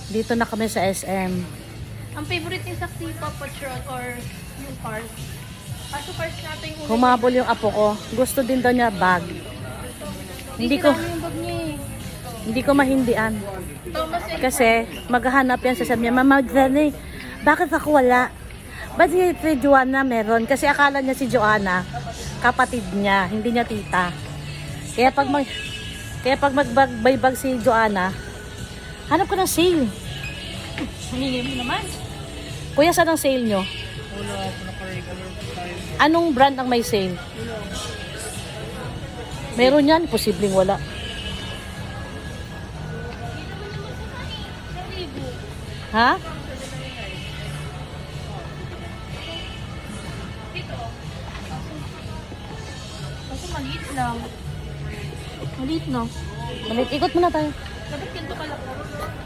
Dito na kami sa SM. Ang favorite niya sa Paw Patrol or yung cars. Kaso cars natin yung Humabol yung apo ko. Gusto din daw niya bag. Hindi ko yung bag niya eh. hindi ko mahindian. Thomas and Kasi maghahanap yan sa sabi niya, Mama Granny, bakit ako wala? Ba't si Joanna meron? Kasi akala niya si Joanna, kapatid niya, hindi niya tita. Kaya pag magbaybag si Joanna, hanap ko ng sale. Hiningi mo naman. Kuya, saan ang sale nyo? Wala ako naka-regular tayo. Anong brand ang may sale? Meron yan? Posibleng wala. Ha? Kaso maliit lang. Maliit no? Malit, ikot muna tayo. Dapat ganito kalaki.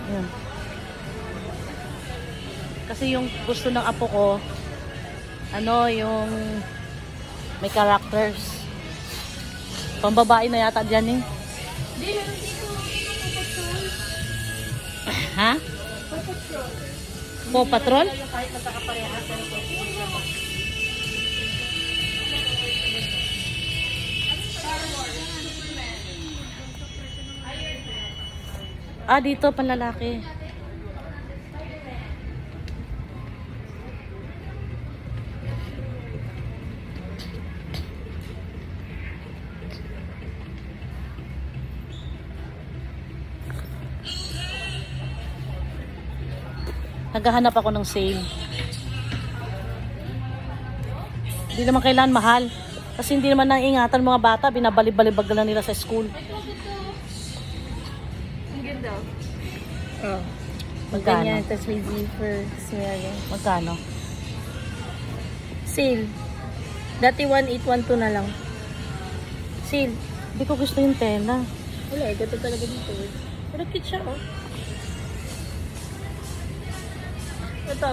Ayan. Kasi yung gusto ng apo ko, yung may characters. Pambabae na yata dyan eh. Hindi, meron dito. Paw Patrol. Ha? Paw Patrol. Paw Patrol? Yung kahit magkakaparehas. Pero Dito panlalaki. Naghahanap ako ng sale. Hindi naman kailangan mahal. Kasi hindi naman naiingatan mga bata, binabalib-balibag lang nila sa school. ang ganda. Ah, Magkano? ganyan. Tapos may zipper. Smearing. Magkano? Sale. Dati 1812 na lang. Sale. Hindi ko gusto yung tela. Wala eh. Gato talaga dito eh. Pero cute siya oh. Ito.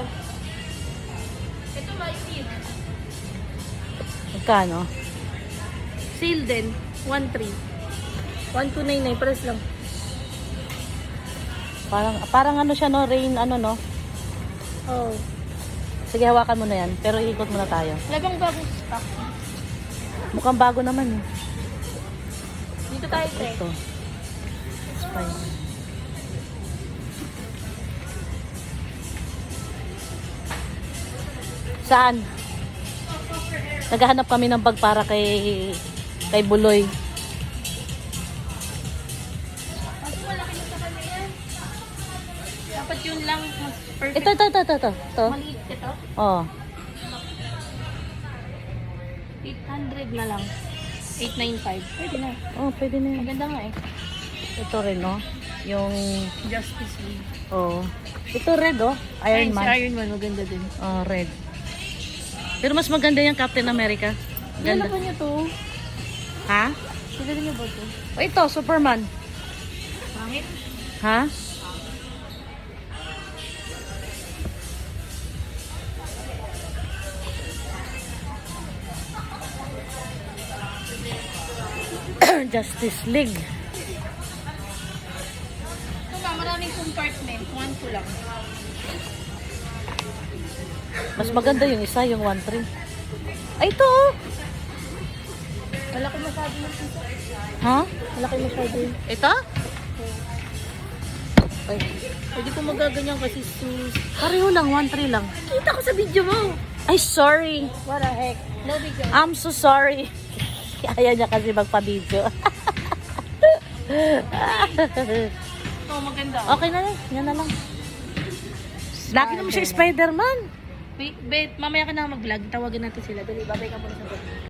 Ito maliit. Magkano? Sale din. 1.3. 1299. Pares lang. Parang ano siya no, rain ano no. Oh. Sige, hawakan mo na yan. Pero ikot muna tayo. Labang bagong stock. Mukhang bago naman eh. Dito tayo pre. Ito. It's fine. Saan? Naghahanap kami ng bag para kay Buloy. Kasi malaki na sa kanya yan. Dapat yun lang mas perfect. Ito. Maliit ito. Oh. 800 na lang. 895. Pwede na. Oh, pwede na yan. Maganda nga eh. Ito rin, no? Yung, Justice League. oh. Ito red, oh. Iron Si Man. Iron Man, maganda din. Oh, red. Pero mas maganda yung Captain America. Ganda Ganda. pa niya to. Ha? Ganda niya ba to? O ito, Superman. Pangit. Ha? Justice League. Ito nga, maraming compartment. 1 lang. Mas maganda yung isa, yung 1-3. Ay, ito, oh. Malaki masyado ng piso. Ha? Malaki masyado yun. Ito? Ay, Pwede ko magaganyan kasi sus. pareho lang, 1-3 lang. Kita ko sa video mo. Ay, sorry. What the heck? No big deal. I'm so sorry. Ayaw niya kasi magpa-video. Oh, maganda. Okay na lang. Yan na lang. Lagi naman siya Spider-Man. Wait, mamaya ka na mag-vlog. Tawagan natin sila. Dali, babay ka muna sa vlog.